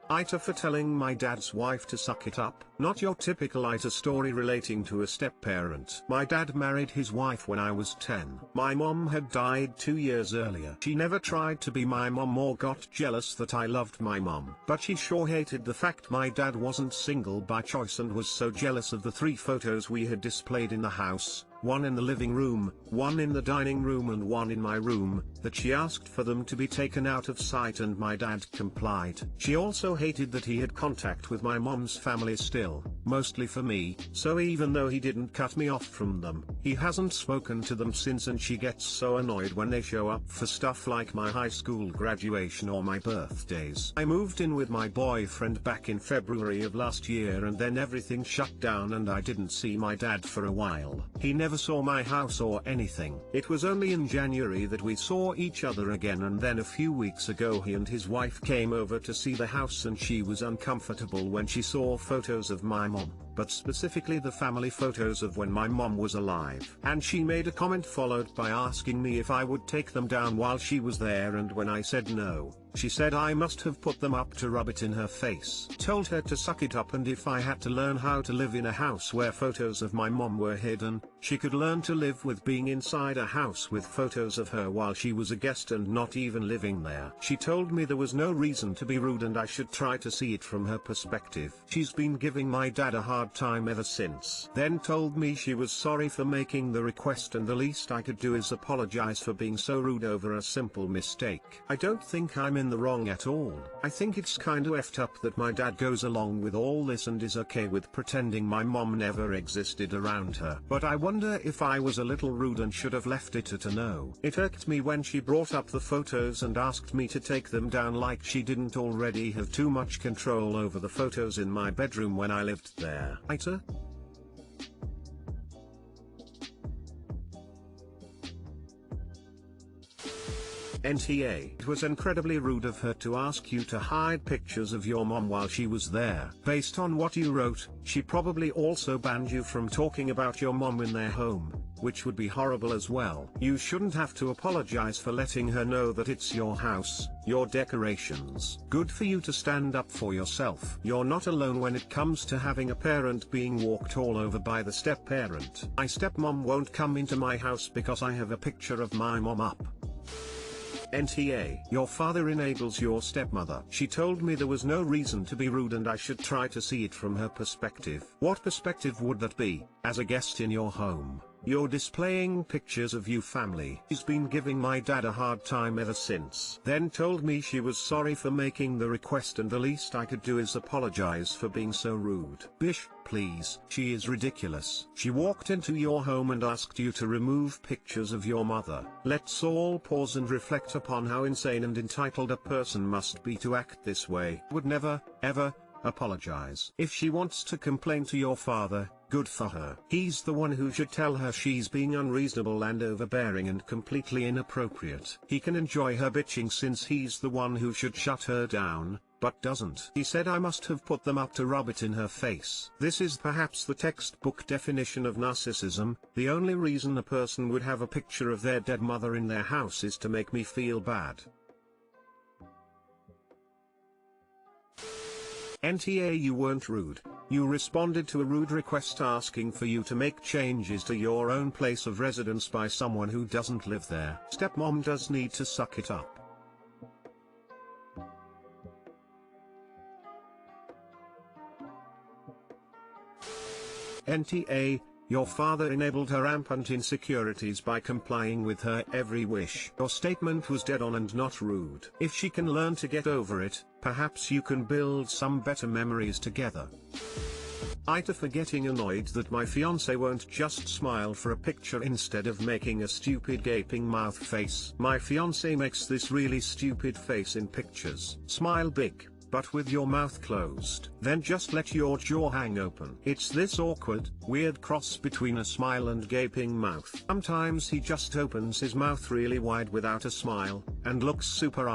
AiTA for telling my dad's wife to suck it up. Not your typical AiTA story relating to a step-parent. My dad married his wife when I was 10. My mom had died 2 years earlier. She never tried to be my mom or got jealous that I loved my mom. But she sure hated the fact my dad wasn't single by choice and was so jealous of the 3 photos we had displayed in the house, one in the living room, one in the dining room and one in my room, that she asked for them to be taken out of sight and my dad complied. She also hated that he had contact with my mom's family still, mostly for me, so even though he didn't cut me off from them, he hasn't spoken to them since, and she gets so annoyed when they show up for stuff like my high school graduation or my birthdays. I moved in with my boyfriend back in February of last year and then everything shut down and I didn't see my dad for a while. He never saw my house or anything. It was only in January that we saw each other again, and then a few weeks ago he and his wife came over to see the house and she was uncomfortable when she saw photos of my mom, but specifically the family photos of when my mom was alive. And she made a comment followed by asking me if I would take them down while she was there, and when I said no, she said I must have put them up to rub it in her face. Told her to suck it up, and if I had to learn how to live in a house where photos of my mom were hidden, she could learn to live with being inside a house with photos of her while she was a guest and not even living there. She told me there was no reason to be rude and I should try to see it from her perspective. She's been giving my dad a hard time ever since. Then told me she was sorry for making the request and the least I could do is apologize for being so rude over a simple mistake. I don't think I'm in the wrong at all. I think it's kinda effed up that my dad goes along with all this and is okay with pretending my mom never existed around her. But I wonder if I was a little rude and should have left it at a no. It irked me when she brought up the photos and asked me to take them down, like she didn't already have too much control over the photos in my bedroom when I lived there. AiTA? NTA. It was incredibly rude of her to ask you to hide pictures of your mom while she was there. Based on what you wrote, she probably also banned you from talking about your mom in their home, which would be horrible as well. You shouldn't have to apologize for letting her know that it's your house, your decorations. Good for you to stand up for yourself. You're not alone when it comes to having a parent being walked all over by the step-parent. My stepmom won't come into my house because I have a picture of my mom up. NTA. Your father enables your stepmother. She told me there was no reason to be rude and I should try to see it from her perspective. What perspective would that be? As a guest in your home, you're displaying pictures of you family. She's been giving my dad a hard time ever since. Then told me she was sorry for making the request and the least I could do is apologize for being so rude. Bish, please. She is ridiculous. She walked into your home and asked you to remove pictures of your mother. Let's all pause and reflect upon how insane and entitled a person must be to act this way. Would never, ever, apologize. If she wants to complain to your father, good for her. He's the one who should tell her she's being unreasonable and overbearing and completely inappropriate. He can enjoy her bitching since he's the one who should shut her down, but doesn't. He said I must have put them up to rub it in her face. This is perhaps the textbook definition of narcissism. The only reason a person would have a picture of their dead mother in their house is to make me feel bad. NTA. You weren't rude. You responded to a rude request asking for you to make changes to your own place of residence by someone who doesn't live there. Stepmom does need to suck it up. NTA. Your father enabled her rampant insecurities by complying with her every wish. Your statement was dead on and not rude. If she can learn to get over it, perhaps you can build some better memories together. AiTA for getting annoyed that my fiance won't just smile for a picture instead of making a stupid gaping mouth face. My fiance makes this really stupid face in pictures. Smile big, but with your mouth closed. Then just let your jaw hang open. It's this awkward, weird cross between a smile and gaping mouth. Sometimes he just opens his mouth really wide without a smile, and looks super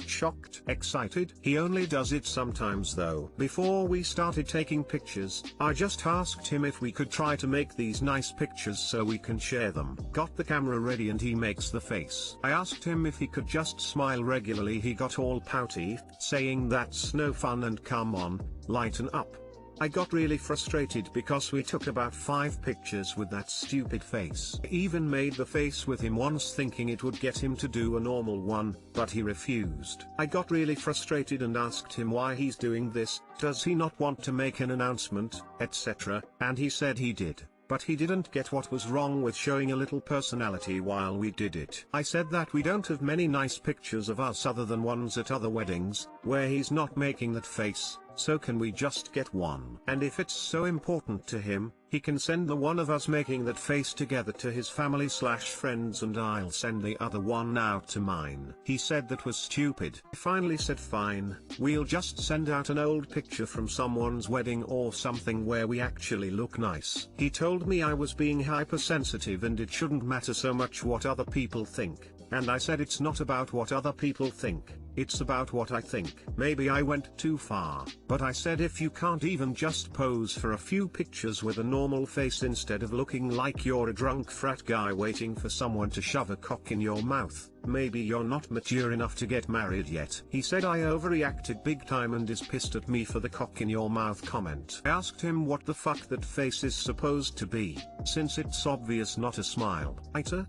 shocked, excited. He only does it sometimes though. Before we started taking pictures, I just asked him if we could try to make these nice pictures so we can share them. Got the camera ready and he makes the face. I asked him if he could just smile regularly. He got all pouty, saying that's no fun and come on, lighten up. I got really frustrated because we took about 5 pictures with that stupid face. I even made the face with him once thinking it would get him to do a normal one, but he refused. I got really frustrated and asked him why he's doing this, does he not want to make an announcement, etc., and he said he did. But he didn't get what was wrong with showing a little personality while we did it. I said that we don't have many nice pictures of us other than ones at other weddings, where he's not making that face, so can we just get one? And if it's so important to him, he can send the one of us making that face together to his family/friends and I'll send the other one out to mine. He said that was stupid. I finally said fine, we'll just send out an old picture from someone's wedding or something where we actually look nice. He told me I was being hypersensitive and it shouldn't matter so much what other people think. And I said it's not about what other people think, it's about what I think. Maybe I went too far, but I said if you can't even just pose for a few pictures with a normal face instead of looking like you're a drunk frat guy waiting for someone to shove a cock in your mouth, maybe you're not mature enough to get married yet. He said I overreacted big time and is pissed at me for the cock in your mouth comment. I asked him what the fuck that face is supposed to be, since it's obvious not a smile. AiTA?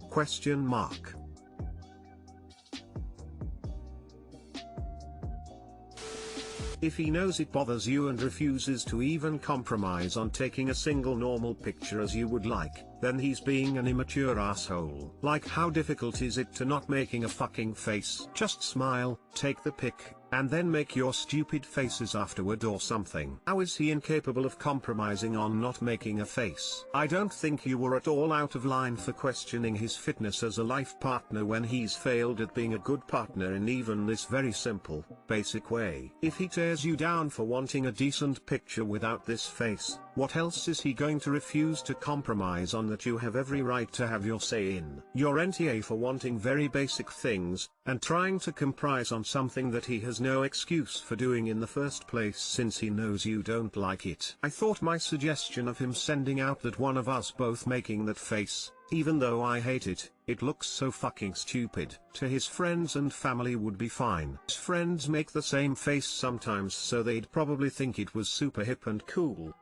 If he knows it bothers you and refuses to even compromise on taking a single normal picture as you would like, then he's being an immature asshole. Like, how difficult is it to not making a fucking face? Just smile, take the pic, and then make your stupid faces afterward or something. How is he incapable of compromising on not making a face? I don't think you were at all out of line for questioning his fitness as a life partner when he's failed at being a good partner in even this very simple, basic way. If he tears you down for wanting a decent picture without this face, what else is he going to refuse to compromise on that you have every right to have your say in? You're NTA for wanting very basic things, and trying to compromise on something that he has no excuse for doing in the first place since he knows you don't like it. I thought my suggestion of him sending out that one of us both making that face, even though I hate it, it looks so fucking stupid, to his friends and family would be fine. His friends make the same face sometimes, so they'd probably think it was super hip and cool.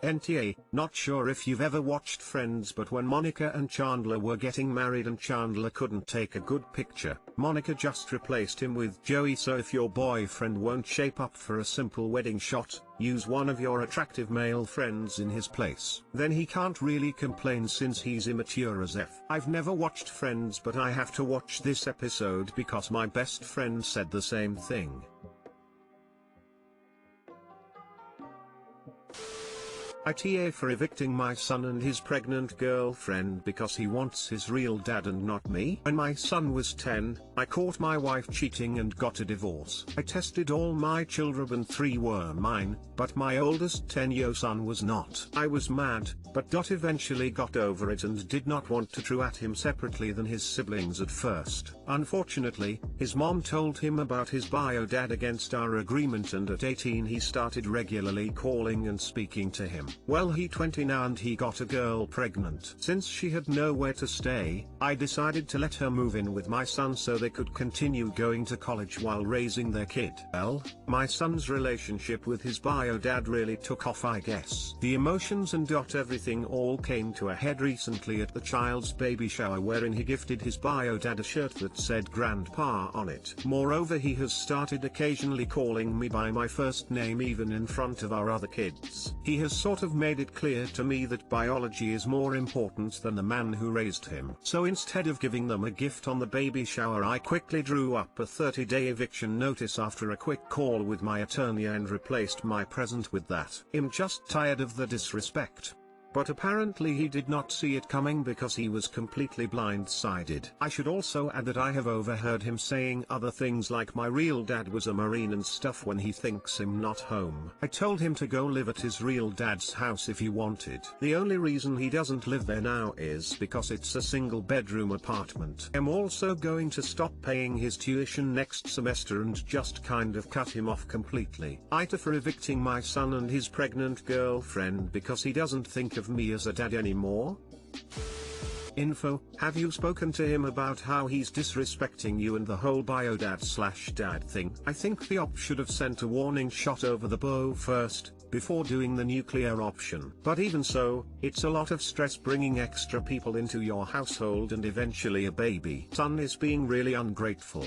NTA, not sure if you've ever watched Friends, but when Monica and Chandler were getting married and Chandler couldn't take a good picture, Monica just replaced him with Joey. So if your boyfriend won't shape up for a simple wedding shot, use one of your attractive male friends in his place. Then he can't really complain since he's immature as F. I've never watched Friends, but I have to watch this episode because my best friend said the same thing. AiTA for evicting my son and his pregnant girlfriend because he wants his real dad and not me. When my son was 10, I caught my wife cheating and got a divorce. I tested all my children and 3 were mine, but my oldest 10-year son was not. I was mad, but eventually got over it and did not want to treat him separately than his siblings at first. Unfortunately, his mom told him about his bio dad against our agreement, and at 18 he started regularly calling and speaking to him. Well, he 20 now and he got a girl pregnant. Since she had nowhere to stay, I decided to let her move in with my son so they could continue going to college while raising their kid. Well, my son's relationship with his bio dad really took off, I guess. The emotions and everything all came to a head recently at the child's baby shower, wherein he gifted his bio dad a shirt that said grandpa on it. Moreover, he has started occasionally calling me by my first name even in front of our other kids. He has sort of made it clear to me that biology is more important than the man who raised him. So instead of giving them a gift on the baby shower, I quickly drew up a 30-day eviction notice after a quick call with my attorney and replaced my present with that. I'm just tired of the disrespect. but apparently he did not see it coming because he was completely blindsided. I should also add that I have overheard him saying other things like my real dad was a Marine and stuff when he thinks him not home. I told him to go live at his real dad's house if he wanted. The only reason he doesn't live there now is because it's a single bedroom apartment. I'm also going to stop paying his tuition next semester and just kind of cut him off completely. AiTA for evicting my son and his pregnant girlfriend because he doesn't think of me as a dad anymore. Info, have you spoken to him about how he's disrespecting you and the whole biodad/dad thing? I think the op should have sent a warning shot over the bow first, before doing the nuclear option. But even so, it's a lot of stress bringing extra people into your household and eventually a baby. Son is being really ungrateful.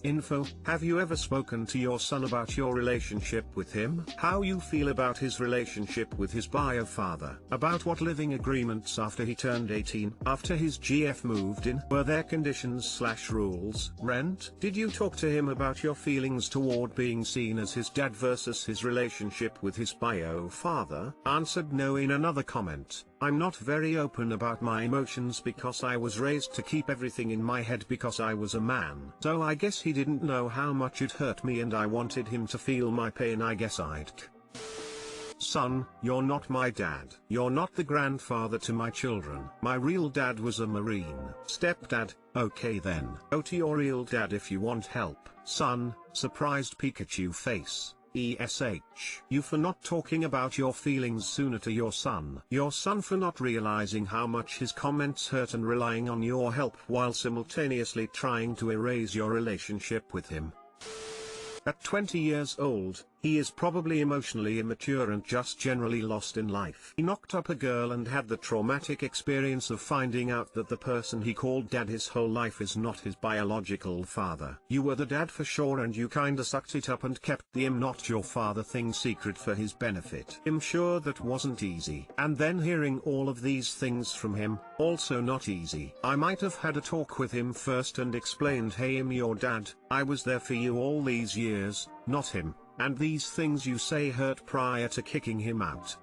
Info, have you ever spoken to your son about your relationship with him? How you feel about his relationship with his bio father? About what living agreements after he turned 18? After his GF moved in? Were there conditions/rules? Rent? Did you talk to him about your feelings toward being seen as his dad versus his relationship with his bio father? Answered no in another comment. I'm not very open about my emotions because I was raised to keep everything in my head because I was a man. So I guess he didn't know how much it hurt me and I wanted him to feel my pain. I guess I'd. Son, you're not my dad. You're not the grandfather to my children. My real dad was a Marine. Stepdad, okay then. Go to your real dad if you want help. Son, surprised Pikachu face. ESH. You for not talking about your feelings sooner to your son. Your son for not realizing how much his comments hurt and relying on your help while simultaneously trying to erase your relationship with him. At 20 years old, he is probably emotionally immature and just generally lost in life. He knocked up a girl and had the traumatic experience of finding out that the person he called dad his whole life is not his biological father. You were the dad for sure and you kinda sucked it up and kept the "I'm not your father" thing secret for his benefit. I'm sure that wasn't easy. And then hearing all of these things from him, also not easy. I might have had a talk with him first and explained, hey, I'm your dad, I was there for you all these years, not him. And these things you say hurt prior to kicking him out.